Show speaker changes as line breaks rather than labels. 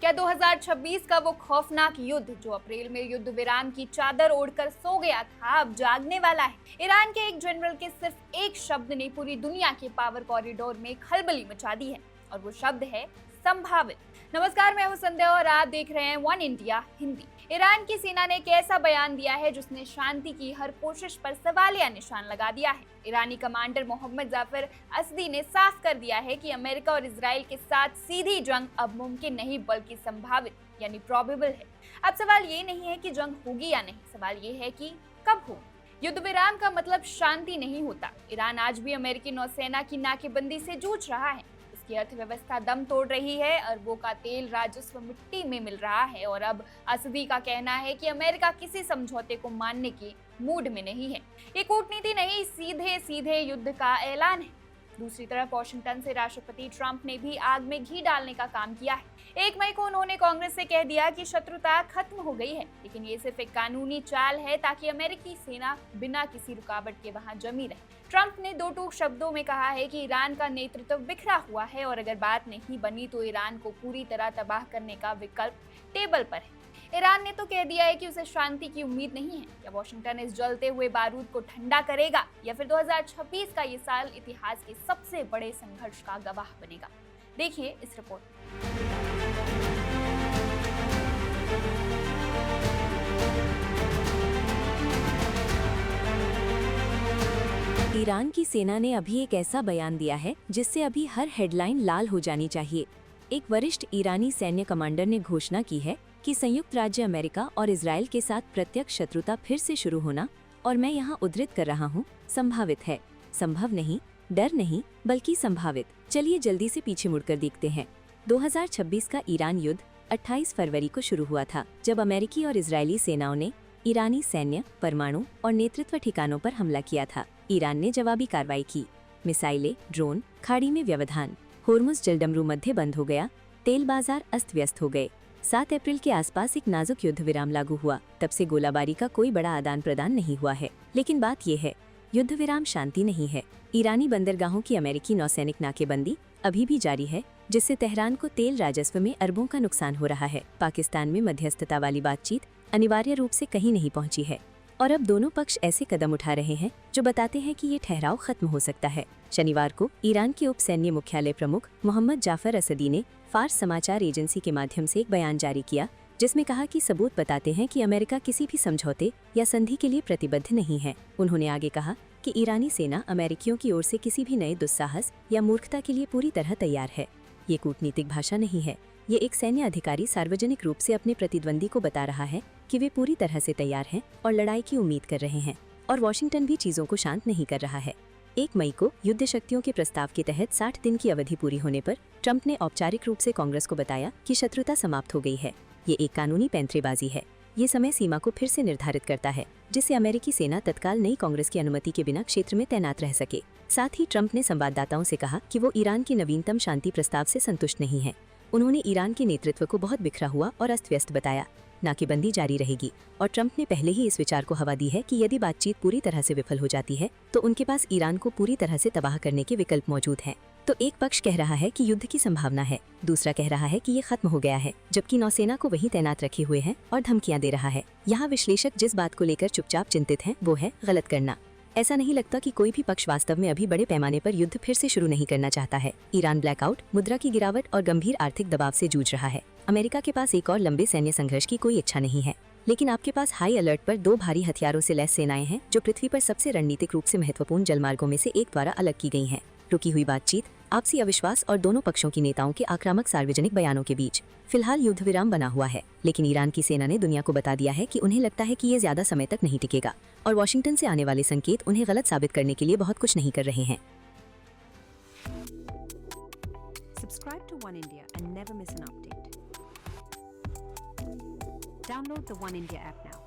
क्या 2026 का वो खौफनाक युद्ध जो अप्रैल में युद्ध विराम की चादर ओढ़कर सो गया था अब जागने वाला है? ईरान के एक जनरल के सिर्फ एक शब्द ने पूरी दुनिया के पावर कॉरिडोर में खलबली मचा दी है और वो शब्द है संभावित। नमस्कार, मैं हूं संध्या और आप देख रहे हैं वन इंडिया हिंदी। ईरान की सेना ने एक ऐसा बयान दिया है जिसने शांति की हर कोशिश पर सवालिया निशान लगा दिया है। ईरानी कमांडर मोहम्मद जाफर असदी ने साफ कर दिया है कि अमेरिका और इजराइल के साथ सीधी जंग अब मुमकिन नहीं बल्कि संभावित यानी प्रोबेबल है। अब सवाल ये नहीं है कि जंग होगी या नहीं, सवाल ये है कि कब होगी। युद्ध विराम का मतलब शांति नहीं होता। ईरान आज भी अमेरिकी नौसेना की नाकेबंदी से जूझ रहा है। की अर्थव्यवस्था दम तोड़ रही है, अरबों का तेल राजस्व मिट्टी में मिल रहा है और अब असदी का कहना है कि अमेरिका किसी समझौते को मानने के मूड में नहीं है। ये कूटनीति नहीं, सीधे सीधे युद्ध का ऐलान है। दूसरी तरफ वाशिंगटन से राष्ट्रपति ट्रंप ने भी आग में घी डालने का काम किया है। 1 मई को उन्होंने कांग्रेस से कह दिया कि शत्रुता खत्म हो गई है, लेकिन ये सिर्फ एक कानूनी चाल है ताकि अमेरिकी सेना बिना किसी रुकावट के वहां जमी रहे। ट्रंप ने 2 टूक शब्दों में कहा है कि ईरान का नेतृत्व बिखरा हुआ है और अगर बात नहीं बनी तो ईरान को पूरी तरह तबाह करने का विकल्प टेबल पर है। ईरान ने तो कह दिया है कि उसे शांति की उम्मीद नहीं है। क्या वाशिंगटन इस जलते हुए बारूद को ठंडा करेगा या फिर 2026 का ये साल इतिहास के सबसे बड़े संघर्ष का गवाह बनेगा? देखिए इस रिपोर्ट।
ईरान की सेना ने अभी एक ऐसा बयान दिया है जिससे अभी हर हेडलाइन लाल हो जानी चाहिए। एक वरिष्ठ ईरानी सैन्य कमांडर ने घोषणा की है कि संयुक्त राज्य अमेरिका और इजराइल के साथ प्रत्यक्ष शत्रुता फिर से शुरू होना, और मैं यहाँ उद्धृत कर रहा हूँ, संभावित है। संभव नहीं, डर नहीं, बल्कि संभावित। चलिए जल्दी से पीछे मुड़कर देखते हैं। 2026 का ईरान युद्ध 28 फरवरी को शुरू हुआ था, जब अमेरिकी और इजरायली सेनाओं ने ईरानी सैन्य, परमाणु और नेतृत्व ठिकानों पर हमला किया था। ईरान ने जवाबी कार्रवाई की। मिसाइलें, ड्रोन, खाड़ी में व्यवधान, होर्मुज जलडमरू मध्य बंद हो गया, तेल बाजार अस्त व्यस्त हो गए। 7 अप्रैल के आसपास एक नाजुक युद्ध विराम लागू हुआ। तब से गोलाबारी का कोई बड़ा आदान प्रदान नहीं हुआ है। लेकिन बात यह है, युद्ध विराम शांति नहीं है। ईरानी बंदरगाहों की अमेरिकी नौसैनिक नाकेबंदी अभी भी जारी है, जिससे तेहरान को तेल राजस्व में अरबों का नुकसान हो रहा है। पाकिस्तान में मध्यस्थता वाली बातचीत अनिवार्य रूप से कहीं नहीं पहुंची है और अब दोनों पक्ष ऐसे कदम उठा रहे हैं जो बताते हैं कि ये ठहराव खत्म हो सकता है। शनिवार को ईरान के उप सैन्य मुख्यालय प्रमुख मोहम्मद जाफर असदी ने फार्स समाचार एजेंसी के माध्यम से एक बयान जारी किया, जिसमें कहा कि सबूत बताते हैं कि अमेरिका किसी भी समझौते या संधि के लिए प्रतिबद्ध नहीं है। उन्होंने आगे कहा कि ईरानी सेना अमेरिकियों की ओर से किसी भी नए दुस्साहस या मूर्खता के लिए पूरी तरह तैयार है। ये कूटनीतिक भाषा नहीं है, ये एक सैन्य अधिकारी सार्वजनिक रूप से अपने प्रतिद्वंदी को बता रहा है कि वे पूरी तरह से तैयार हैं और लड़ाई की उम्मीद कर रहे हैं। और वॉशिंगटन भी चीजों को शांत नहीं कर रहा है। 1 मई को युद्ध शक्तियों के प्रस्ताव के तहत 60 दिन की अवधि पूरी होने पर ट्रंप ने औपचारिक रूप से कांग्रेस को बताया कि शत्रुता समाप्त हो गई है। ये एक कानूनी पैंतरेबाजी है। ये समय सीमा को फिर से निर्धारित करता है, जिससे अमेरिकी सेना तत्काल नई कांग्रेस की अनुमति के बिना क्षेत्र में तैनात रह सके। साथ ही ट्रंप ने संवाददाताओं से कहा कि वो ईरान के नवीनतम शांति प्रस्ताव से संतुष्ट नहीं है। उन्होंने ईरान के नेतृत्व को बहुत बिखरा हुआ और अस्त व्यस्त बताया। नाकेबंदी जारी रहेगी और ट्रंप ने पहले ही इस विचार को हवा दी है कि यदि बातचीत पूरी तरह से विफल हो जाती है तो उनके पास ईरान को पूरी तरह से तबाह करने के विकल्प मौजूद हैं। तो एक पक्ष कह रहा है कि युद्ध की संभावना है, दूसरा कह रहा है कि ये खत्म हो गया है, जबकि नौसेना को वहीं तैनात रखे हुए हैं और धमकियां दे रहा है। यहाँ विश्लेषक जिस बात को लेकर चुपचाप चिंतित हैं वो है गलत करना। ऐसा नहीं लगता कि कोई भी पक्ष वास्तव में अभी बड़े पैमाने पर युद्ध फिर से शुरू नहीं करना चाहता है। ईरान ब्लैकआउट, मुद्रा की गिरावट और गंभीर आर्थिक दबाव से जूझ रहा है। अमेरिका के पास एक और लंबे सैन्य संघर्ष की कोई इच्छा नहीं है, लेकिन आपके पास हाई अलर्ट पर 2 भारी हथियारों से लैस सेनाएं हैं जो पृथ्वी पर सबसे रणनीतिक रूप से महत्वपूर्ण जलमार्गों में से एक द्वारा अलग की गई हैं। रुकी हुई बातचीत, आपसी अविश्वास और दोनों पक्षों की नेताओं के आक्रामक सार्वजनिक बयानों के बीच फिलहाल युद्ध विराम बना हुआ है। लेकिन ईरान की सेना ने दुनिया को बता दिया है कि उन्हें लगता है कि ये ज्यादा समय तक नहीं टिकेगा और वॉशिंगटन से आने वाले संकेत उन्हें गलत साबित करने के लिए बहुत कुछ नहीं कर रहे हैं।
Subscribe to One India and never miss an update. Download the One India app now.